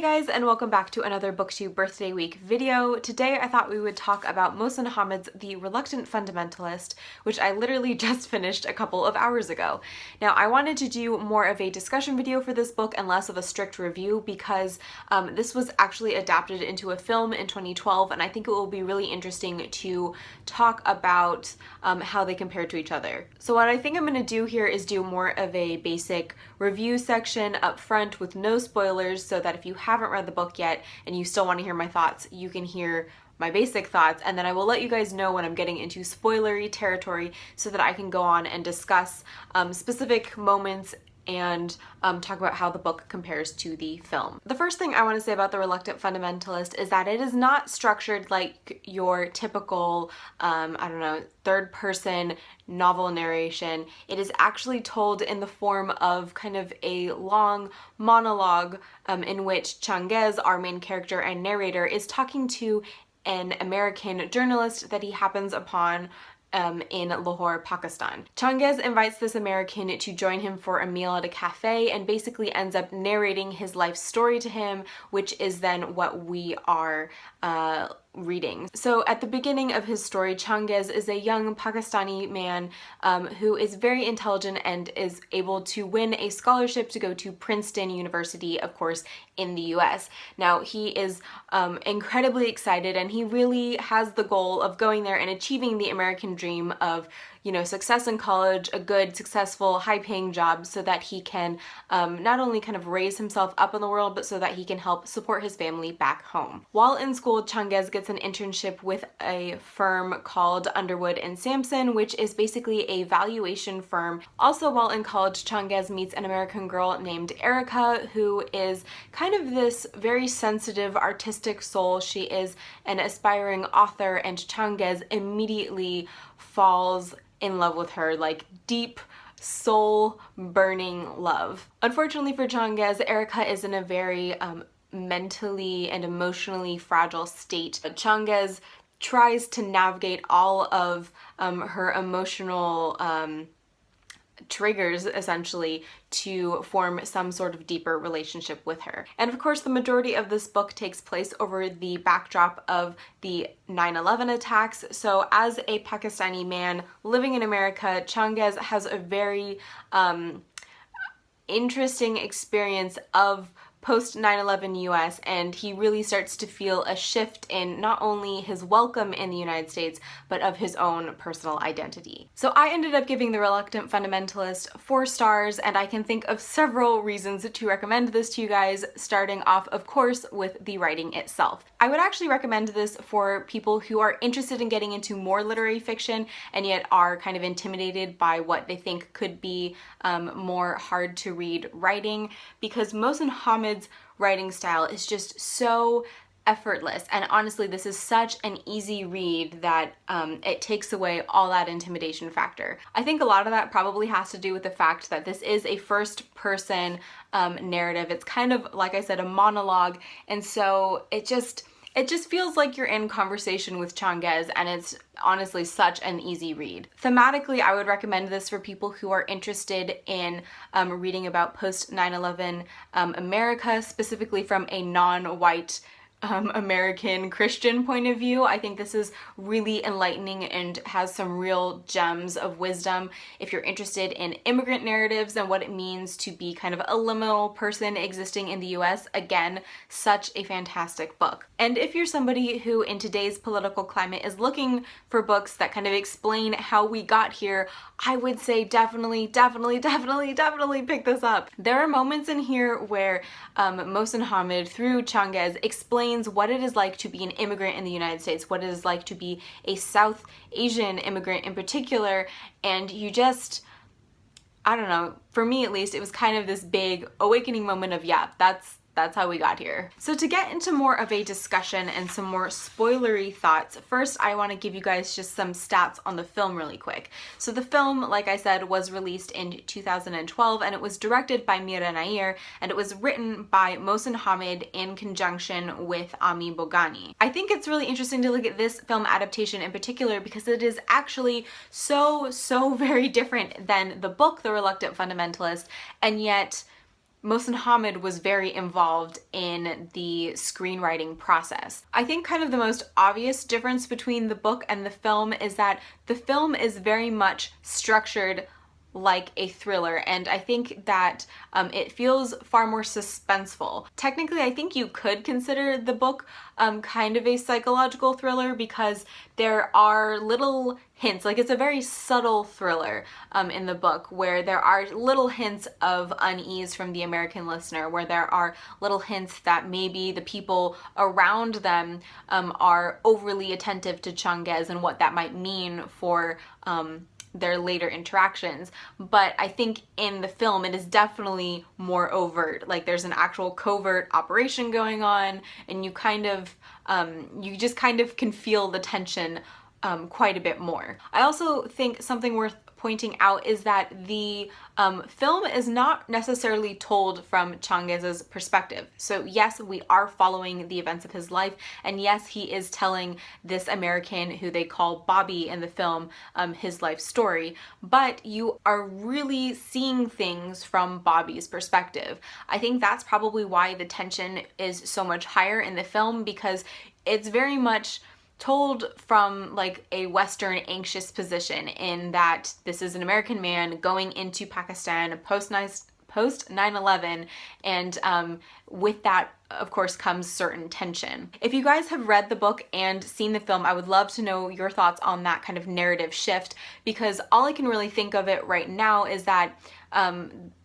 guys, and welcome back to another BookTube Birthday Week video. Today I thought we would talk about Mohsin Hamid's The Reluctant Fundamentalist, which I literally just finished a couple of hours ago. Now I wanted to do more of a discussion video for this book and less of a strict review because this was actually adapted into a film in 2012, and I think it will be really interesting to talk about how they compare to each other. So what I think I'm going to do here is do more of a basic review section up front with no spoilers, so that if you haven't read the book yet and you still want to hear my thoughts, you can hear my basic thoughts, and then I will let you guys know when I'm getting into spoilery territory so that I can go on and discuss specific moments and talk about how the book compares to the film. The first thing I want to say about The Reluctant Fundamentalist is that it is not structured like your typical, third-person novel narration. It is actually told in the form of kind of a long monologue in which Changes, our main character and narrator, is talking to an American journalist that he happens upon in Lahore, Pakistan. Changes invites this American to join him for a meal at a cafe and basically ends up narrating his life story to him, which is then what we are reading. So at the beginning of his story, Changes is a young Pakistani man who is very intelligent and is able to win a scholarship to go to Princeton University, of course, in the US. Now he is incredibly excited, and he really has the goal of going there and achieving the American dream of, you know, success in college, a good, successful, high-paying job, so that he can not only kind of raise himself up in the world, but so that he can help support his family back home. While in school, Changes gets an internship with a firm called Underwood and Sampson, which is basically a valuation firm. Also, while in college, Changes meets an American girl named Erica, who is kind of this very sensitive, artistic soul. She is an aspiring author, and Changes immediately falls in love with her, like deep, soul-burning love. Unfortunately for Changes, Erica is in a very mentally and emotionally fragile state. Changes tries to navigate all of her emotional triggers, essentially, to form some sort of deeper relationship with her. And of course, the majority of this book takes place over the backdrop of the 9/11 attacks. So as a Pakistani man living in America, Changes has a very interesting experience of post 9/11 US, and he really starts to feel a shift in not only his welcome in the United States, but of his own personal identity. So I ended up giving The Reluctant Fundamentalist 4 stars, and I can think of several reasons to recommend this to you guys, starting off, of course, with the writing itself. I would actually recommend this for people who are interested in getting into more literary fiction and yet are kind of intimidated by what they think could be more hard to read writing, because Mohsin Hamid's writing style is just so effortless, and honestly this is such an easy read that it takes away all that intimidation factor. I think a lot of that probably has to do with the fact that this is a first-person narrative. It's kind of, like I said, a monologue, and so it just feels like you're in conversation with Changes, and it's honestly such an easy read. Thematically, I would recommend this for people who are interested in reading about post 9/11 America, specifically from a non-white American Christian point of view. I think this is really enlightening and has some real gems of wisdom. If you're interested in immigrant narratives and what it means to be kind of a liminal person existing in the US, again, such a fantastic book. And if you're somebody who in today's political climate is looking for books that kind of explain how we got here, I would say definitely pick this up. There are moments in here where Mohsin Hamid, through Changes, explains what it is like to be an immigrant in the United States, what it is like to be a South Asian immigrant in particular, and you just, I don't know, for me at least, it was kind of this big awakening moment of, yeah, that's how we got here. So to get into more of a discussion and some more spoilery thoughts, first I want to give you guys just some stats on the film really quick. So the film, like I said, was released in 2012, and it was directed by Mira Nair, and it was written by Mohsin Hamid in conjunction with Ami Bogani. I think it's really interesting to look at this film adaptation in particular because it is actually so very different than the book The Reluctant Fundamentalist, and yet Mohsin Hamid was very involved in the screenwriting process. I think kind of the most obvious difference between the book and the film is that the film is very much structured like a thriller, and I think that it feels far more suspenseful. Technically, I think you could consider the book kind of a psychological thriller because there are little hints, like it's a very subtle thriller in the book where there are little hints of unease from the American listener, where there are little hints that maybe the people around them are overly attentive to Changes and what that might mean for their later interactions. But I think in the film it is definitely more overt. Like there's an actual covert operation going on, and you kind of you just kind of can feel the tension quite a bit more. I also think something worth pointing out is that the film is not necessarily told from Changes's perspective. So yes, we are following the events of his life, and yes, he is telling this American who they call Bobby in the film his life story, but you are really seeing things from Bobby's perspective. I think that's probably why the tension is so much higher in the film, because it's very much told from like a Western anxious position, in that this is an American man going into Pakistan post 9/11, and with that of course comes certain tension. If you guys have read the book and seen the film, I would love to know your thoughts on that kind of narrative shift, because all I can really think of it right now is that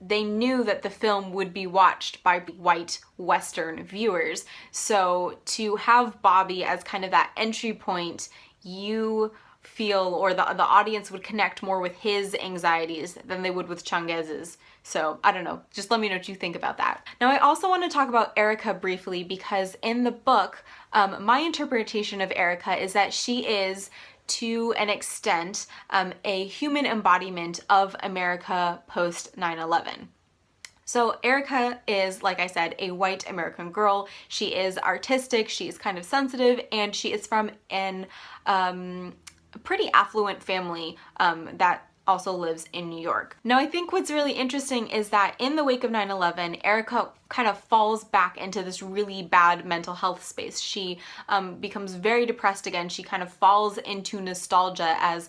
they knew that the film would be watched by white Western viewers. So to have Bobby as kind of that entry point, you feel, or the audience would connect more with his anxieties than they would with Changes's. So I don't know, just let me know what you think about that. Now I also want to talk about Erica briefly, because in the book, my interpretation of Erica is that she is, to an extent, a human embodiment of America post 9/11. So Erica is, like I said, a white American girl. She is artistic, she's kind of sensitive, and she is from an pretty affluent family that also lives in New York. Now I think what's really interesting is that in the wake of 9/11, Erica kind of falls back into this really bad mental health space. She becomes very depressed again. She kind of falls into nostalgia, as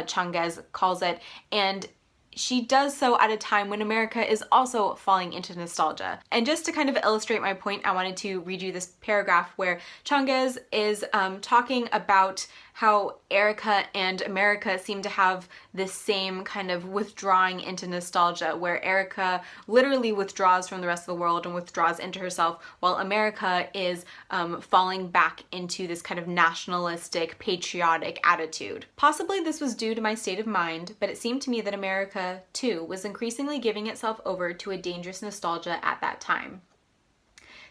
Changes calls it, and she does so at a time when America is also falling into nostalgia. And just to kind of illustrate my point, I wanted to read you this paragraph where Changes is talking about how Erica and America seem to have this same kind of withdrawing into nostalgia, where Erica literally withdraws from the rest of the world and withdraws into herself, while America is falling back into this kind of nationalistic, patriotic attitude. Possibly this was due to my state of mind, but it seemed to me that America, too, was increasingly giving itself over to a dangerous nostalgia at that time.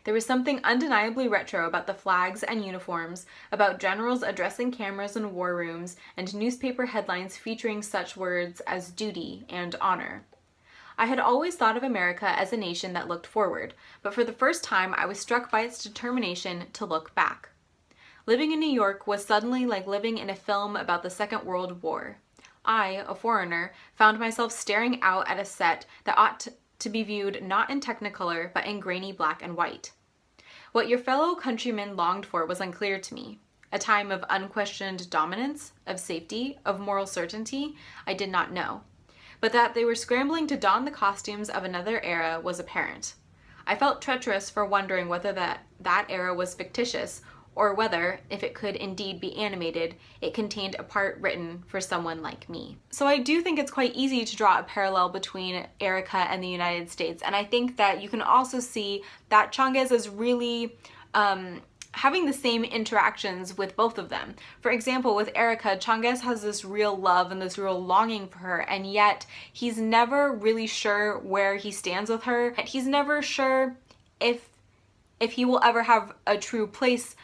There was something undeniably retro about the flags and uniforms, about generals addressing cameras in war rooms, and newspaper headlines featuring such words as duty and honor. I had always thought of America as a nation that looked forward, but for the first time I was struck by its determination to look back. Living in New York was suddenly like living in a film about the Second World War. I, a foreigner, found myself staring out at a set that ought to be viewed not in Technicolor, but in grainy black and white. What your fellow countrymen longed for was unclear to me. A time of unquestioned dominance, of safety, of moral certainty, I did not know. But that they were scrambling to don the costumes of another era was apparent. I felt treacherous for wondering whether that era was fictitious, or whether, if it could indeed be animated, it contained a part written for someone like me. So I do think it's quite easy to draw a parallel between Erica and the United States, and I think that you can also see that Changes is really having the same interactions with both of them. For example, with Erica, Changes has this real love and this real longing for her, and yet he's never really sure where he stands with her. He's never sure if he will ever have a true place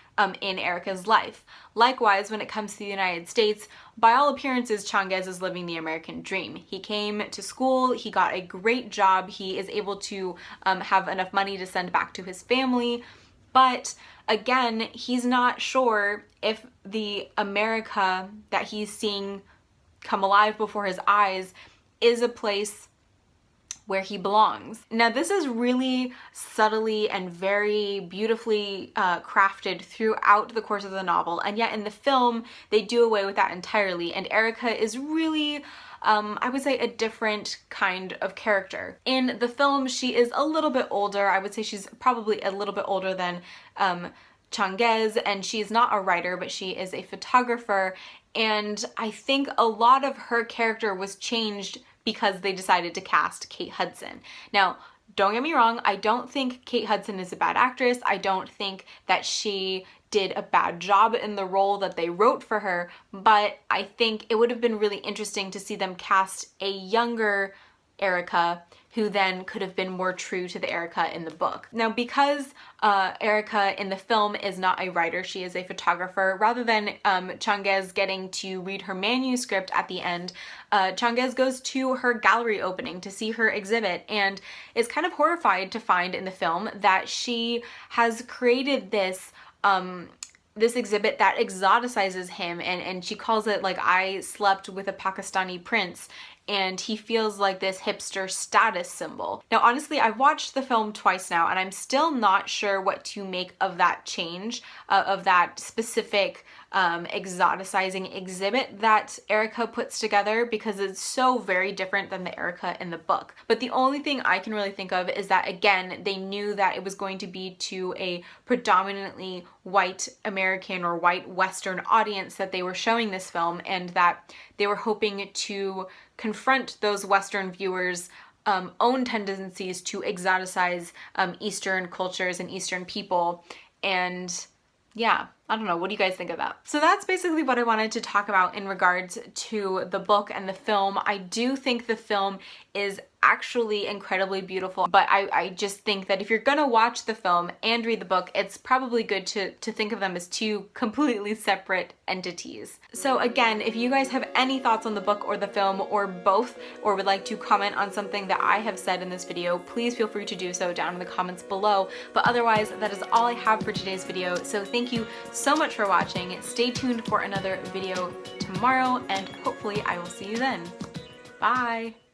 in Erica's life. Likewise, when it comes to the United States, by all appearances, Changes is living the American dream. He came to school, he got a great job, he is able to have enough money to send back to his family, but again, he's not sure if the America that he's seeing come alive before his eyes is a place where he belongs. Now, this is really subtly and very beautifully crafted throughout the course of the novel, and yet in the film they do away with that entirely, and Erica is really I would say a different kind of character. In the film, she is a little bit older. I would say she's probably a little bit older than Changes, and she's not a writer, but she is a photographer, and I think a lot of her character was changed because they decided to cast Kate Hudson. Now, don't get me wrong, I don't think Kate Hudson is a bad actress. I don't think that she did a bad job in the role that they wrote for her, but I think it would have been really interesting to see them cast a younger Erica who then could have been more true to the Erica in the book. Now, because Erica in the film is not a writer, she is a photographer, rather than Changes getting to read her manuscript at the end, Changes goes to her gallery opening to see her exhibit and is kind of horrified to find in the film that she has created this this exhibit that exoticizes him, and she calls it like, I slept with a Pakistani prince, and he feels like this hipster status symbol. Now, honestly, I've watched the film twice now, and I'm still not sure what to make of that change, of that specific exoticizing exhibit that Erica puts together, because it's so very different than the Erica in the book. But the only thing I can really think of is that, again, they knew that it was going to be to a predominantly white American or white Western audience that they were showing this film, and that they were hoping to confront those Western viewers' own tendencies to exoticize Eastern cultures and Eastern people. And yeah, I don't know, what do you guys think of that? So that's basically what I wanted to talk about in regards to the book and the film. I do think the film is actually incredibly beautiful, but I just think that if you're gonna watch the film and read the book, it's probably good to think of them as two completely separate entities. So again, if you guys have any thoughts on the book or the film, or both, or would like to comment on something that I have said in this video, please feel free to do so down in the comments below. But otherwise, that is all I have for today's video. So thank you so much for watching. Stay tuned for another video tomorrow, and hopefully I will see you then. Bye!